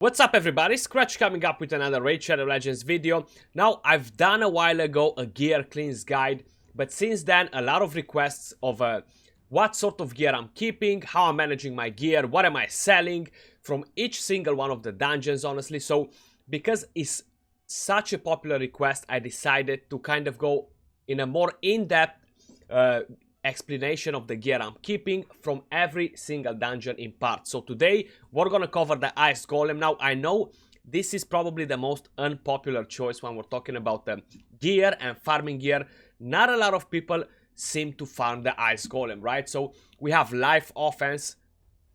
What's up everybody, Scratch coming up with another Raid Shadow Legends video. Now, I've done a while ago a gear cleans guide, but since then a lot of requests of what sort of gear I'm keeping, how I'm managing my gear, what am I selling from each single one of the dungeons, honestly. So because it's such a popular request, I decided to kind of go in a more in-depth explanation of the gear I'm keeping from every single dungeon in part. So today we're gonna cover the Ice Golem. Now, I know this is probably the most unpopular choice when we're talking about the gear and farming gear. Not a lot of people seem to farm the Ice Golem, right? So we have life offense,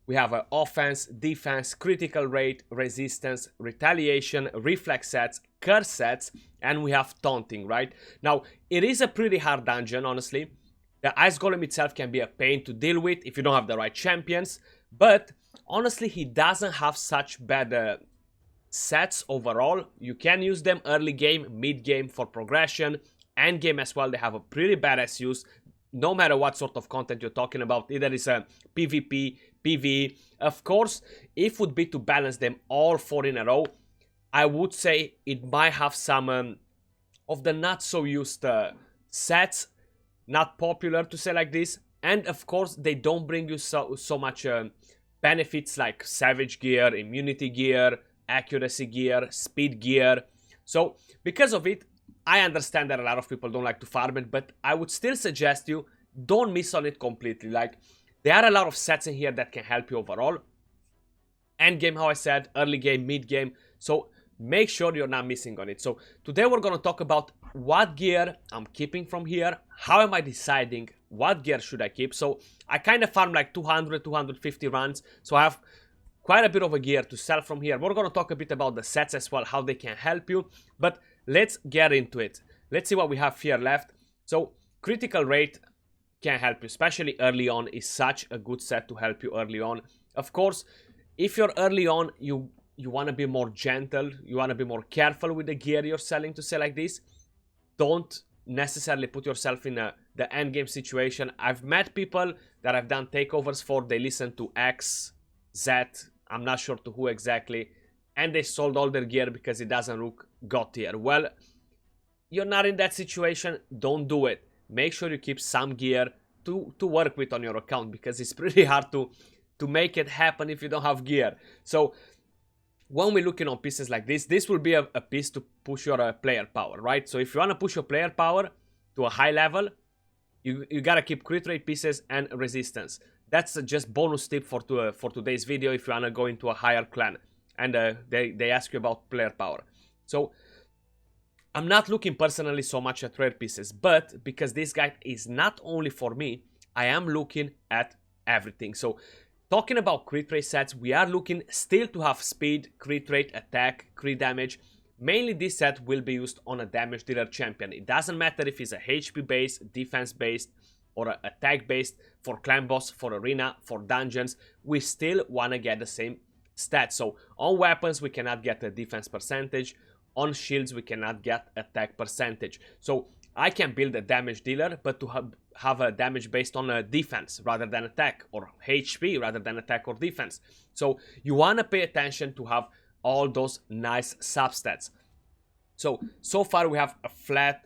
we have offense, defense, critical rate, resistance, retaliation, reflex sets, curse sets, and we have taunting, right? Now, it is a pretty hard dungeon, honestly. The Ice Golem itself can be a pain to deal with if you don't have the right champions, but honestly, he doesn't have such bad sets overall. You can use them early game, mid game for progression, end game as well. They have a pretty badass use, no matter what sort of content you're talking about. Either it's a PvP, PvE. Of course, if would be to balance them all 4 in a row, I would say it might have some of the not so used sets. Not popular to say like this, and of course they don't bring you so much benefits like savage gear, immunity gear, accuracy gear, speed gear. So because of it, I understand that a lot of people don't like to farm it, but I would still suggest you don't miss on it completely. Like, there are a lot of sets in here that can help you overall. End game, how I said, early game, mid game. So make sure you're not missing on it. So today we're going to talk about what gear I'm keeping from here. How am I deciding what gear should I keep? So I kind of farm like 200, 250 runs. So I have quite a bit of a gear to sell from here. We're going to talk a bit about the sets as well, how they can help you. But let's get into it. Let's see what we have here left. So critical rate can help you, especially early on. Is such a good set to help you early on. Of course, if you're early on, you want to be more gentle, you want to be more careful with the gear you're selling, to say like this. Don't necessarily put yourself in the end game situation. I've met people that I've done takeovers for, they listen to X, Z, I'm not sure to who exactly, and they sold all their gear because it doesn't look god tier. Well, you're not in that situation, don't do it. Make sure you keep some gear to work with on your account, because it's pretty hard to make it happen if you don't have gear. So when we're looking on pieces like this will be a piece to push your player power, right? So if you want to push your player power to a high level, you gotta keep crit rate pieces and resistance. That's just bonus tip for today's video if you want to go into a higher clan and they ask you about player power. So I'm not looking personally so much at rare pieces, but because this guide is not only for me, I am looking at everything. So talking about crit rate sets, we are looking still to have speed, crit rate, attack, crit damage. Mainly this set will be used on a damage dealer champion. It doesn't matter if it's a HP based, defense based, or a attack based. For clan boss, for arena, for dungeons, we still want to get the same stats. So on weapons we cannot get a defense percentage, on shields we cannot get attack percentage. So I can build a damage dealer, but to have a damage based on a defense rather than attack, or HP rather than attack or defense. So you want to pay attention to have all those nice substats. So far we have a flat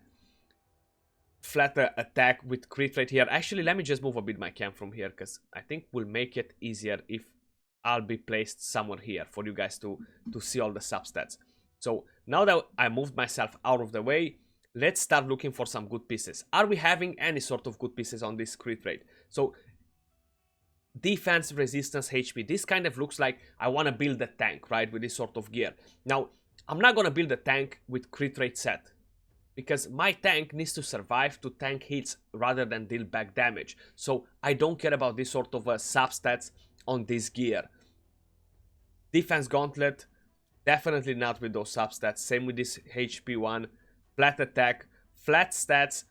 attack with crit rate here. Actually, let me just move a bit my cam from here, because I think will make it easier if I'll be placed somewhere here for you guys to see all the substats. So now that I moved myself out of the way, let's start looking for some good pieces. Are we having any sort of good pieces on this crit rate? So defense, resistance, HP. This kind of looks like I want to build a tank, right, with this sort of gear. Now, I'm not going to build a tank with crit rate set, because my tank needs to survive to tank hits rather than deal back damage. So I don't care about this sort of substats on this gear. Defense gauntlet, definitely not with those substats. Same with this HP one. Flat attack, flat stats.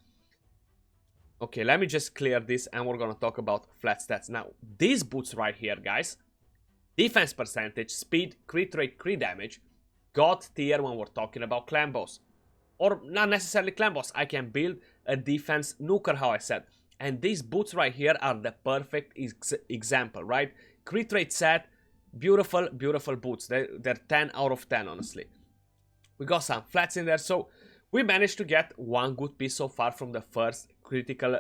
Okay, let me just clear this and we're gonna talk about flat stats. Now, these boots right here, guys, defense percentage, speed, crit rate, crit damage, god tier when we're talking about clan boss. Or not necessarily clan boss, I can build a defense nuker, how I said. And these boots right here are the perfect example, right? Crit rate set, beautiful, beautiful boots. They're 10 out of 10, honestly. We got some flats in there, so we managed to get one good piece so far from the first critical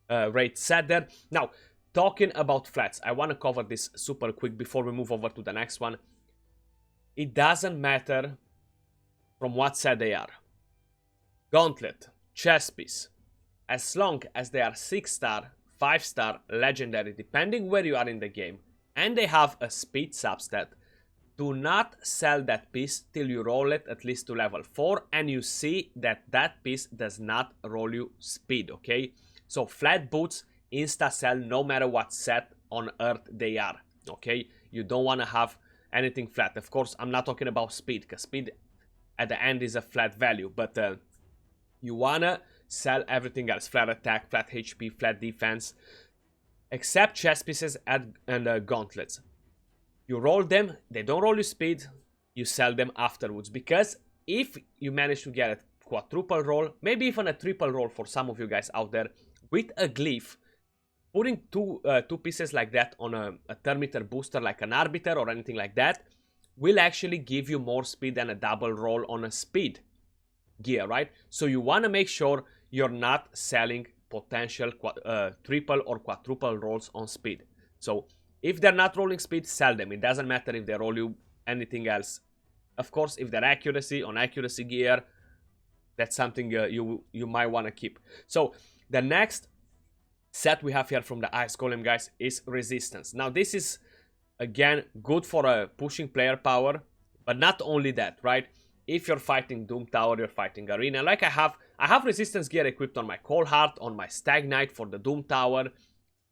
rate set there. Now, talking about flats, I want to cover this super quick before we move over to the next one. It doesn't matter from what set they are. Gauntlet, chest piece, as long as they are 6-star, 5-star, legendary, depending where you are in the game, and they have a speed substat, do not sell that piece till you roll it at least to level 4 and you see that that piece does not roll you speed, okay? So flat boots insta sell no matter what set on earth they are, okay? You don't want to have anything flat. Of course, I'm not talking about speed, because speed at the end is a flat value, but you wanna sell everything else: flat attack, flat HP, flat defense, except chest pieces and gauntlets. You roll them, they don't roll you speed, you sell them afterwards, because if you manage to get a quadruple roll, maybe even a triple roll for some of you guys out there, with a glyph, putting two pieces like that on a thermometer booster like an arbiter or anything like that will actually give you more speed than a double roll on a speed gear, right? So you want to make sure you're not selling potential triple or quadruple rolls on speed. So if they're not rolling speed, sell them. It doesn't matter if they roll you anything else. Of course, if they're accuracy on accuracy gear, that's something you might want to keep. So the next set we have here from the Ice Golem, guys, is resistance. Now this is again good for pushing player power, but not only that, right? If you're fighting Doom Tower, you're fighting Arena, like I have resistance gear equipped on my Cold Heart, on my Stag Knight for the Doom Tower.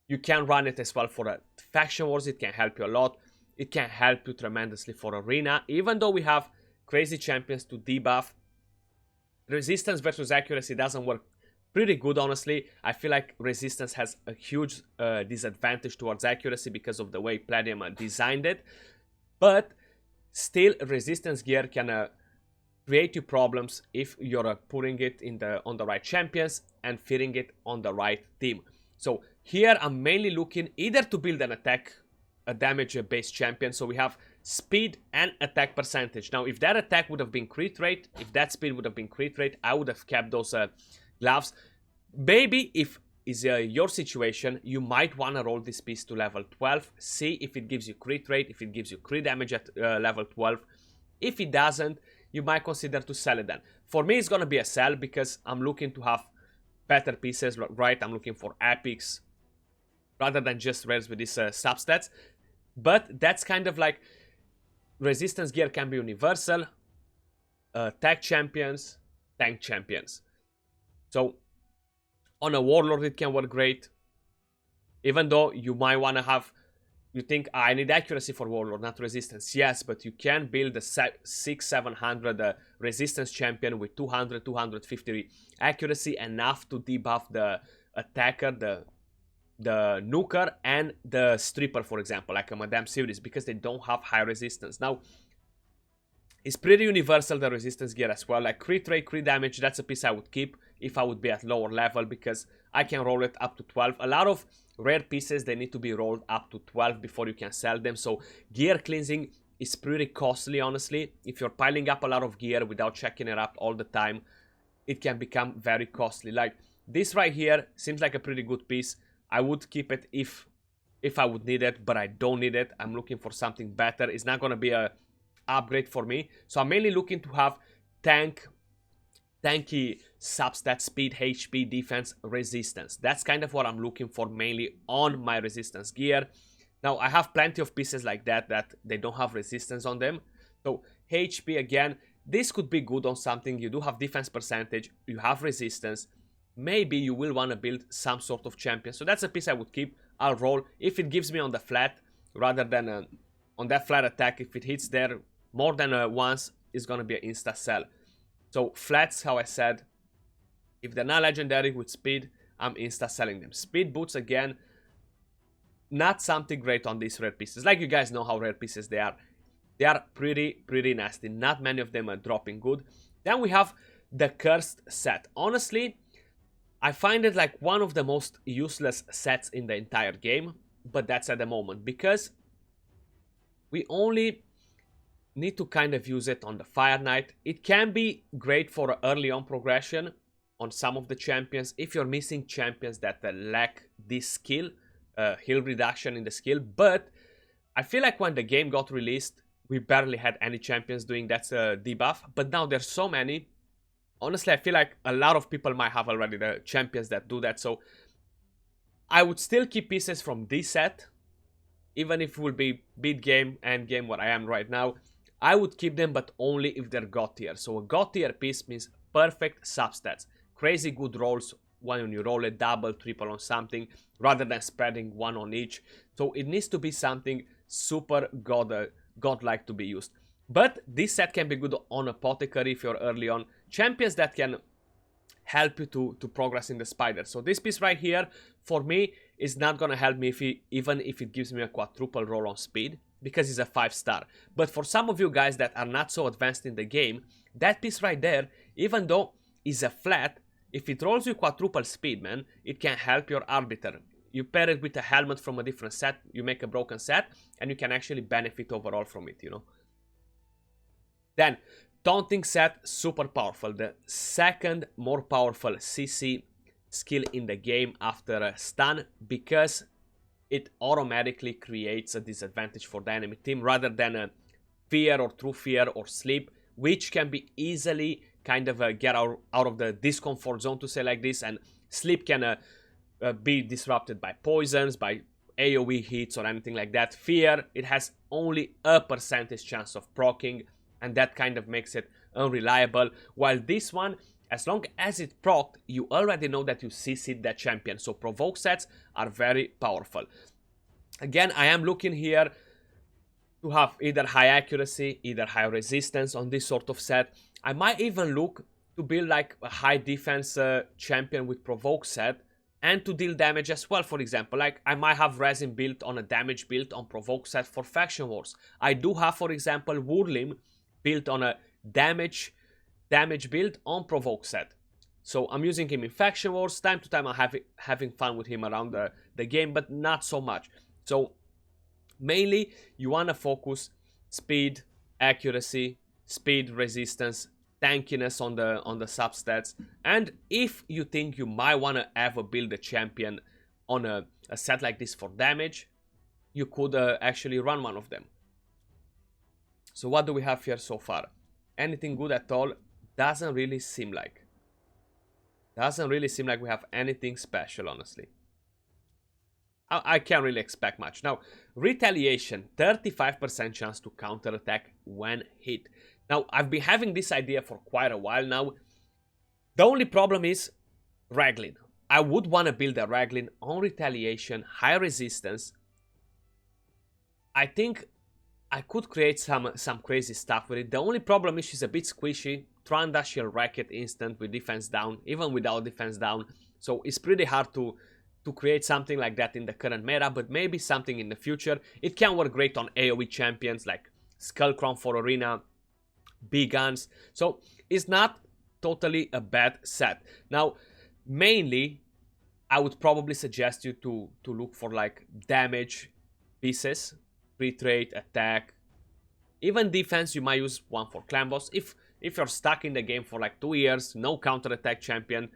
You can run it as well for a faction wars. It can help you a lot. It can help you tremendously for Arena, even though we have crazy champions to debuff. Resistance versus accuracy doesn't work pretty good, honestly. I feel like resistance has a huge disadvantage towards accuracy because of the way Plarium designed it. But still, resistance gear can create you problems if you're putting it on the right champions and fitting it on the right team. So here I'm mainly looking either to build an attack, a damage based champion. So we have speed and attack percentage. Now if that attack would have been crit rate, if that speed would have been crit rate, I would have kept those gloves. Maybe if is your situation, you might want to roll this piece to level 12, see if it gives you crit rate, if it gives you crit damage at level 12. If it doesn't, you might consider to sell it then. For me, it's gonna be a sell because I'm looking to have better pieces, right? I'm looking for epics rather than just rares with these substats. But that's kind of like resistance gear can be universal, tech champions, tank champions. So on a warlord it can work great, even though you might want to have, you think I need accuracy for warlord, not resistance. Yes, but you can build a 600-700 resistance champion with 200-250 accuracy, enough to debuff the attacker, the nuker, and the stripper, for example, like a Madame series, because they don't have high resistance. Now it's pretty universal, the resistance gear as well, like crit rate, crit damage. That's a piece I would keep if I would be at lower level, because I can roll it up to 12. A lot of rare pieces, they need to be rolled up to 12 before you can sell them. So gear cleansing is pretty costly, honestly. If you're piling up a lot of gear without checking it up all the time, it can become very costly. Like this right here seems like a pretty good piece. I would keep it if I would need it, but I don't need it. I'm looking for something better. It's not gonna be a upgrade for me. So I'm mainly looking to have tanky substat, speed, HP, defense, resistance. That's kind of what I'm looking for mainly on my resistance gear. Now I have plenty of pieces like that they don't have resistance on them. So HP, again, this could be good on something. You do have defense percentage, you have resistance. Maybe you will want to build some sort of champion. So that's a piece I would keep. I'll roll if it gives me on the flat rather than on that flat attack. If it hits there more than once, it's gonna be an insta sell. So flats, how I said, if they're not legendary with speed, I'm insta selling them. Speed boots, again, not something great on these rare pieces. Like you guys know how rare pieces they are. They are pretty nasty. Not many of them are dropping good. Then we have the cursed set. Honestly, I find it like one of the most useless sets in the entire game, but that's at the moment, because we only need to kind of use it on the Fire Knight. It can be great for early on progression on some of the champions if you're missing champions that lack this skill, heal reduction in the skill. But I feel like when the game got released, we barely had any champions doing that debuff, but now there's so many. Honestly, I feel like a lot of people might have already the champions that do that, so I would still keep pieces from this set, even if it will be mid game, end game, what I am right now. I would keep them, but only if they're God tier. So a God tier piece means perfect substats, crazy good rolls when you roll a double, triple on something, rather than spreading one on each. So it needs to be something super godlike to be used. But this set can be good on Apothecary if you're early on. Champions that can help you to progress in the spider. So this piece right here, for me, is not gonna help me even if it gives me a quadruple roll on speed, because it's a 5-star. But for some of you guys that are not so advanced in the game, that piece right there, even though is a flat, if it rolls you quadruple speed, man, it can help your Arbiter. You pair it with a helmet from a different set, you make a broken set, and you can actually benefit overall from it, you know. Then, Taunting set, super powerful. The second more powerful CC skill in the game after a stun, because it automatically creates a disadvantage for the enemy team rather than a fear or true fear or sleep, which can be easily kind of get out of the discomfort zone, to say like this, and sleep can be disrupted by poisons, by AoE hits or anything like that. Fear, it has only a percentage chance of proccing, and that kind of makes it unreliable. While this one, as long as it procced, you already know that you CC'd that champion. So Provoke sets are very powerful. Again, I am looking here to have either high accuracy, either high resistance on this sort of set. I might even look to build like a high defense champion with Provoke set, and to deal damage as well. For example, like I might have resin built on a damage build on Provoke set for Faction Wars. I do have, for example, Wurlim built on a damage build on Provoke set. So I'm using him in Faction Wars. Time to time I'm having fun with him around the game, but not so much. So mainly you want to focus speed, accuracy, speed, resistance, tankiness on the substats. And if you think you might want to ever build a champion on a set like this for damage, you could actually run one of them. So what do we have here so far? Anything good at all? Doesn't really seem like. Doesn't really seem like we have anything special, honestly. I can't really expect much. Now, Retaliation, 35% chance to counterattack when hit. Now, I've been having this idea for quite a while now. The only problem is Raglin. I would want to build a Raglin on Retaliation, high resistance. I think I could create some crazy stuff with it. The only problem is she's a bit squishy. Tranda, she'll wreck it instant with defense down, even without defense down. So it's pretty hard to create something like that in the current meta, but maybe something in the future. It can work great on AoE champions like Skullcrown for Arena, big guns. So it's not totally a bad set. Now, mainly, I would probably suggest you to look for like damage pieces, crit rate, attack, even defense. You might use one for clan boss. If you're stuck in the game for like 2 years, no counter attack champion,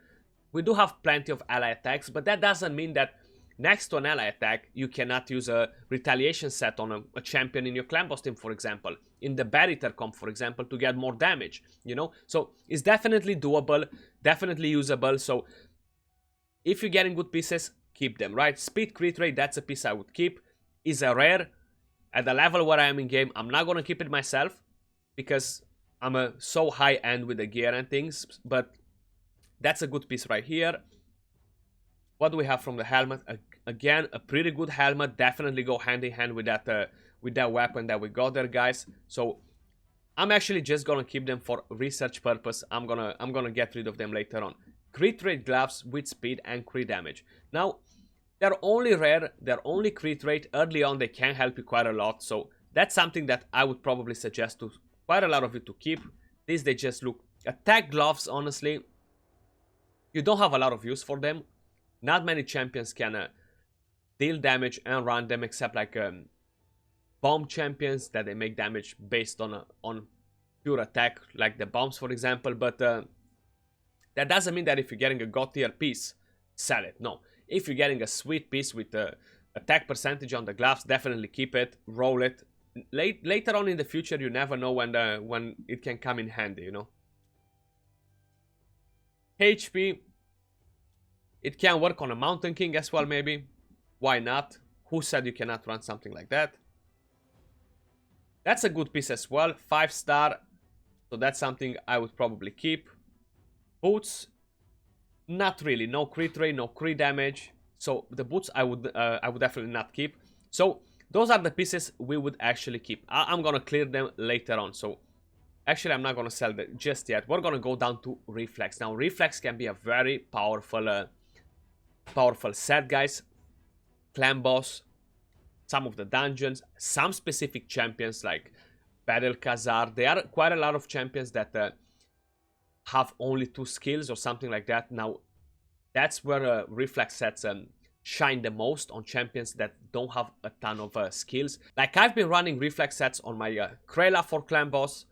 we do have plenty of ally attacks, but that doesn't mean that next to an ally attack, you cannot use a retaliation set on a champion in your clan boss team, for example, in the Barrier comp, for example, to get more damage, you know? So it's definitely doable, definitely usable. So if you're getting good pieces, keep them, right? Speed, crit rate, that's a piece I would keep. Is a rare. At the level where I am in game, I'm not going to keep it myself because I'm so high end with the gear and things, but that's a good piece right here. What do we have from the helmet? Again, a pretty good helmet. Definitely go hand in hand with that weapon that we got there, guys. So I'm actually just gonna keep them for research purpose. I'm gonna get rid of them later on. Crit rate gloves with speed and crit damage. Now, they're only rare. They're only crit rate. Early on, they can help you quite a lot. So that's something that I would probably suggest to quite a lot of you to keep. These, they just look. Attack gloves, honestly, you don't have a lot of use for them. Not many champions can deal damage and run them, except like bomb champions that they make damage based on pure attack, like the bombs, for example. But that doesn't mean that if you're getting a god tier piece, sell it. No. If you're getting a sweet piece with attack percentage on the gloves, definitely keep it, roll it. Later on in the future, you never know when it can come in handy, you know. HP, it can work on a Mountain King as well, maybe. Why not? Who said you cannot run something like that? That's a good piece as well. 5-star. So that's something I would probably keep. Boots, not really. No crit rate, no crit damage. So the boots I would definitely not keep. So those are the pieces we would actually keep. I'm gonna clear them later on. So actually I'm not gonna sell them just yet. We're gonna go down to Reflex. Now Reflex can be a very powerful set, guys. Clan boss, some of the dungeons, some specific champions like Battle Khazar. There are quite a lot of champions that have only 2 skills or something like that. Now, that's where Reflex sets shine the most on champions that don't have a ton of skills. Like, I've been running Reflex sets on my Krayla for Clan Boss,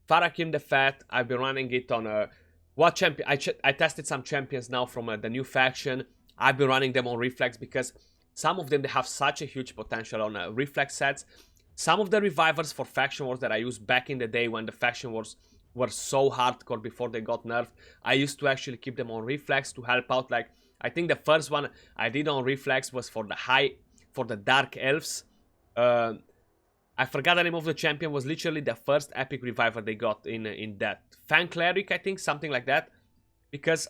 Farakim the Fat. I've been running it on what champion? I tested some champions now from the new faction. I've been running them on Reflex because some of them, they have such a huge potential on Reflex sets. Some of the revivers for Faction Wars that I used back in the day when the Faction Wars were so hardcore before they got nerfed, I used to actually keep them on Reflex to help out. Like, I think the first one I did on Reflex was for the Dark Elves. I forgot the name of the champion. Was literally the first epic reviver they got in that. Fan Cleric, I think, something like that. Because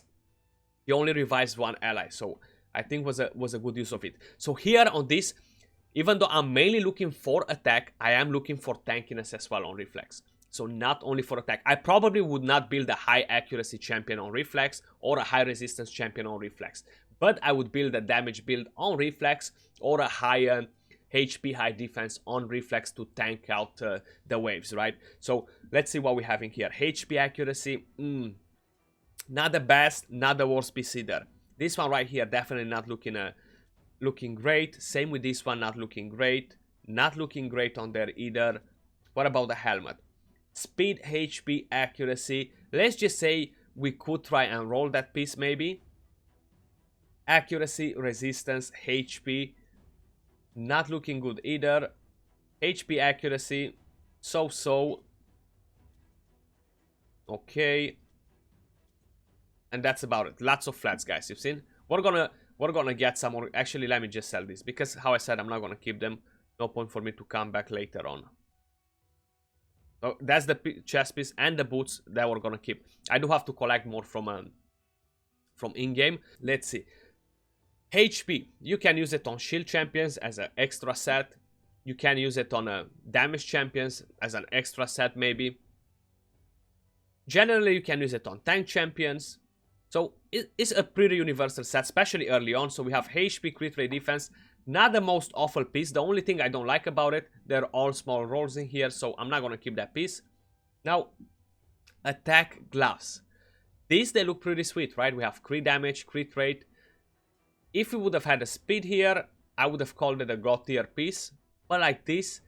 he only revives 1 ally, so I think was a good use of it. So here on this, even though I'm mainly looking for attack, I am looking for tankiness as well on Reflex. So not only for attack. I probably would not build a high accuracy champion on Reflex or a high resistance champion on Reflex. But I would build a damage build on Reflex or a high HP, high defense on Reflex to tank out the waves, right? So let's see what we have in here. HP accuracy, not the best, not the worst piece either. This one right here, definitely not looking great. Same with this one, not looking great. Not looking great on there either. What about the helmet? Speed, HP, accuracy. Let's just say we could try and roll that piece maybe. Accuracy, resistance, HP. Not looking good either. HP, accuracy. So. Okay. And that's about it. Lots of flats, guys. You've seen? We're gonna get some more. Actually, let me just sell this. Because, how I said, I'm not gonna keep them. No point for me to come back later on. So that's the chest piece and the boots that we're gonna keep. I do have to collect more from in-game. Let's see. HP. You can use it on shield champions as an extra set. You can use it on damage champions as an extra set, maybe. Generally, you can use it on tank champions. So it's a pretty universal set, especially early on. So we have HP, crit rate, defense. Not the most awful piece. The only thing I don't like about it, they're all small rolls in here, so I'm not going to keep that piece. Now, attack gloves. These, they look pretty sweet, right? We have crit damage, crit rate. If we would have had a speed here, I would have called it a god tier piece. But like this,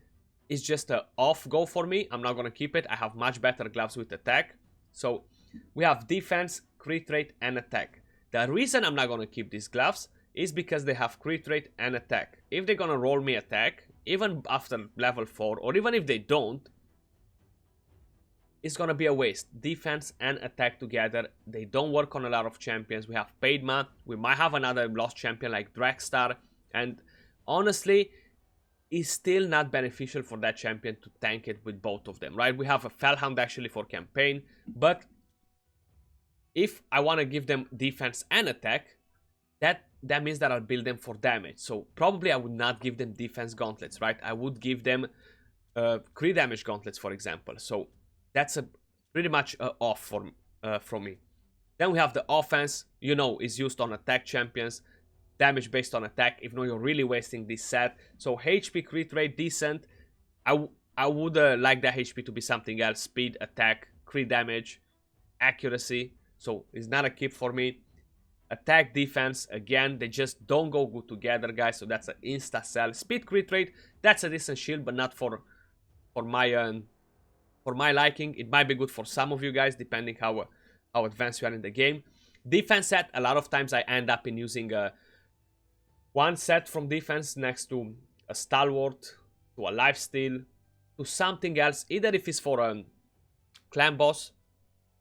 it's just a off go for me. I'm not going to keep it. I have much better gloves with attack. So we have defense, crit rate, and attack. The reason I'm not going to keep these gloves is because they have crit rate and attack. If they're going to roll me attack, even after level 4, or even if they don't, it's going to be a waste. Defense and attack together, they don't work on a lot of champions. We have Padma, we might have another lost champion like Dragstar, and honestly, it's still not beneficial for that champion to tank it with both of them, right? We have a Fellhound actually for campaign, but if I want to give them defense and attack, that means that I'll build them for damage. So probably I would not give them defense gauntlets, right? I would give them crit damage gauntlets, for example. So that's a pretty much off from me. Then we have the offense, you know, is used on attack champions. Damage based on attack, if not, you're really wasting this set. So HP, crit rate, decent. I would like that HP to be something else. Speed, attack, crit damage, accuracy. So it's not a keep for me. Attack, defense, again, they just don't go good together, guys. So that's an insta sell. Speed, crit rate, that's a decent shield, but not for my liking. It might be good for some of you guys, depending how advanced you are in the game. Defense set, a lot of times I end up in using one set from defense next to a stalwart, to a lifesteal, to something else, either if it's for a clan boss,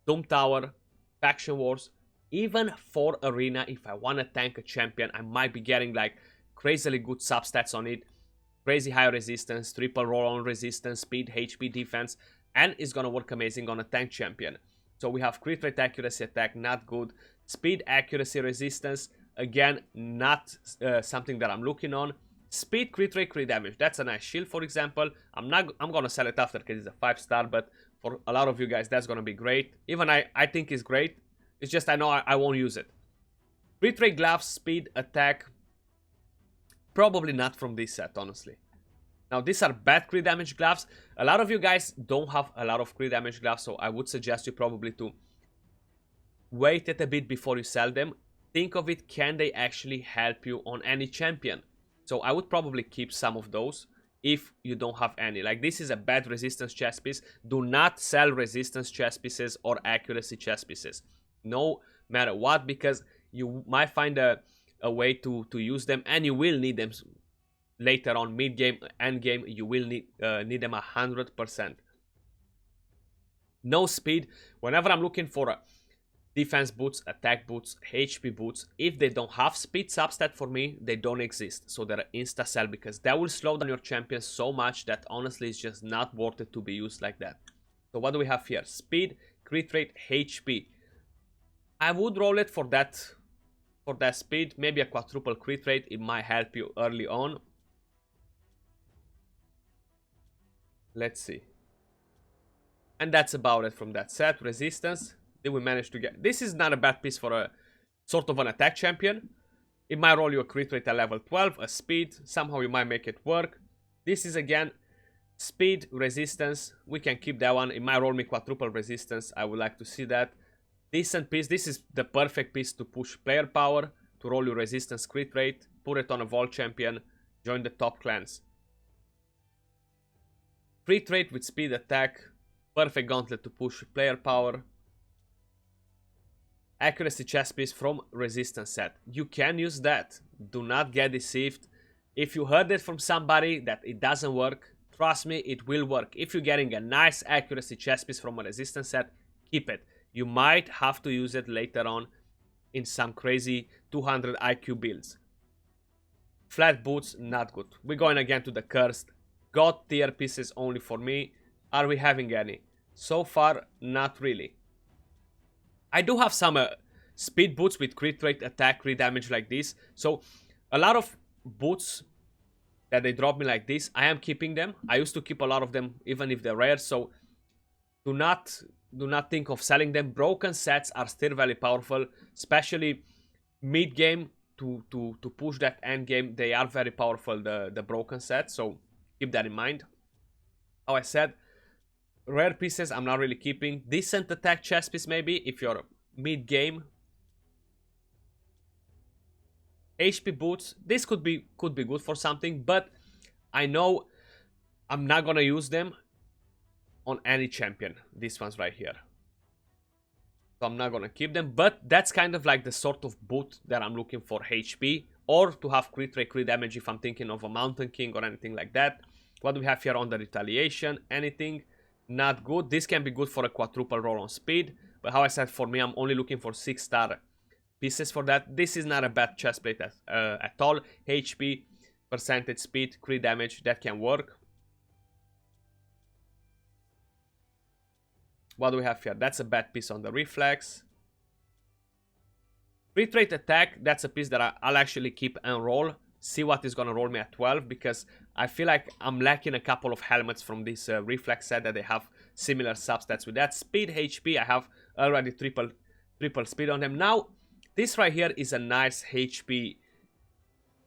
Doom Tower, Faction Wars, even for Arena. If I want to tank a champion, I might be getting like crazily good substats on it, crazy high resistance, triple roll on resistance, speed, HP, defense, and it's gonna work amazing on a tank champion. So we have crit rate, accuracy, attack, not good. Speed, accuracy, resistance, again, not something that I'm looking on. Speed, crit rate, crit damage, that's a nice shield, for example. I'm gonna sell it after because it's a 5-star, but for a lot of you guys, that's gonna be great. Even I think it's great. It's just I know I won't use it. Crit rate, gloves, speed, attack. Probably not from this set, honestly. Now, these are bad crit damage gloves. A lot of you guys don't have a lot of crit damage gloves, so I would suggest you probably to wait it a bit before you sell them. Think of it, can they actually help you on any champion? So I would probably keep some of those if you don't have any. Like, this is a bad resistance chest piece. Do not sell resistance chest pieces or accuracy chest pieces, no matter what, because you might find a way to use them, and you will need them later on, mid game, end game. You will need them 100%. No speed. Whenever I'm looking for defense boots, attack boots, HP boots, if they don't have speed substat for me, they don't exist. So they're insta sell, because that will slow down your champion so much that honestly it's just not worth it to be used like that. So what do we have here? Speed, crit rate, HP. I would roll it for that speed. Maybe a quadruple crit rate, it might help you early on. Let's see. And that's about it from that set. Resistance, did we manage to get... This is not a bad piece for a sort of an attack champion. It might roll you a crit rate at level 12, a speed, somehow you might make it work. This is again speed, resistance, we can keep that one. It might roll me quadruple resistance, I would like to see that. Decent piece. This is the perfect piece to push player power, to roll your resistance, crit rate, put it on a vault champion, join the top clans. Crit rate with speed, attack, perfect gauntlet to push player power. Accuracy chest piece from resistance set. You can use that. Do not get deceived. If you heard it from somebody that it doesn't work, trust me, it will work. If you're getting a nice accuracy chest piece from a resistance set, keep it. You might have to use it later on in some crazy 200 IQ builds. Flat boots, not good. We're going again to the cursed. God tier pieces only for me. Are we having any? So far, not really. I do have some speed boots with crit rate, attack, crit damage like this. So a lot of boots that they drop me like this, I am keeping them. I used to keep a lot of them even if they're rare. So do not think of selling them. Broken sets are still very powerful, especially mid game to push that end game. They are very powerful, the broken sets. So keep that in mind. How I said, rare pieces I'm not really keeping. Decent attack chest piece maybe if you're mid game. HP boots, this could be good for something, but I know I'm not gonna use them on any champion. These ones right here, so I'm not gonna keep them. But that's kind of like the sort of boot that I'm looking for, HP, or to have crit rate, crit damage if I'm thinking of a Mountain King or anything like that. What do we have here on the Retaliation? Anything? Not good. This can be good for a quadruple roll on speed, but how I said, for me, I'm only looking for 6-star pieces for that. This is not a bad chestplate at all. HP, percentage, speed, crit damage, that can work. What do we have here? That's a bad piece on the Reflex. Crit rate, attack, that's a piece that I'll actually keep and roll. See what is gonna roll me at 12, because I feel like I'm lacking a couple of helmets from this Reflex set that they have similar substats with that. Speed, HP, I have already triple speed on them. Now, this right here is a nice HP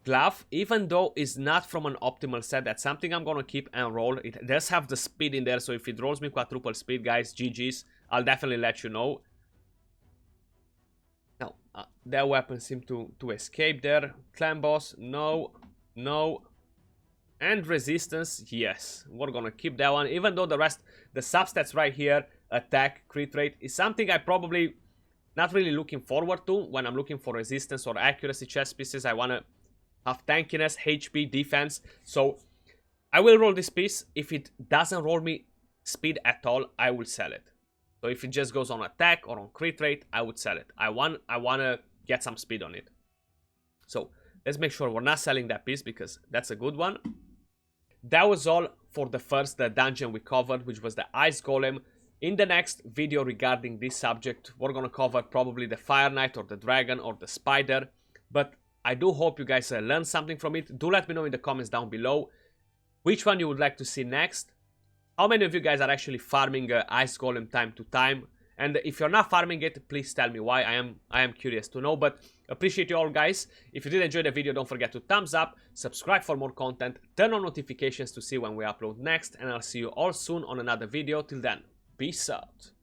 glove, even though it's not from an optimal set. That's something I'm gonna keep and roll. It does have the speed in there, so if it rolls me quadruple speed, guys, GG's. I'll definitely let you know. Now, their weapons seem to escape there. Clan boss, no, no. And resistance, yes. We're gonna keep that one, even though the rest, the substats right here, attack, crit rate, is something I probably not really looking forward to when I'm looking for resistance or accuracy chess pieces. I wanna have tankiness, HP, defense. So I will roll this piece. If it doesn't roll me speed at all, I will sell it. So if it just goes on attack or on crit rate, I would sell it. I wanna get some speed on it. So let's make sure we're not selling that piece because that's a good one. That was all for the first dungeon we covered, which was the Ice Golem. In the next video regarding this subject, we're gonna cover probably the Fire Knight or the Dragon or the Spider. But I do hope you guys learned something from it. Do let me know in the comments down below which one you would like to see next. How many of you guys are actually farming Ice Golem time to time? And if you're not farming it, please tell me why. I am curious to know. But appreciate you all, guys. If you did enjoy the video, don't forget to thumbs up, subscribe for more content, turn on notifications to see when we upload next, and I'll see you all soon on another video. Till then, peace out.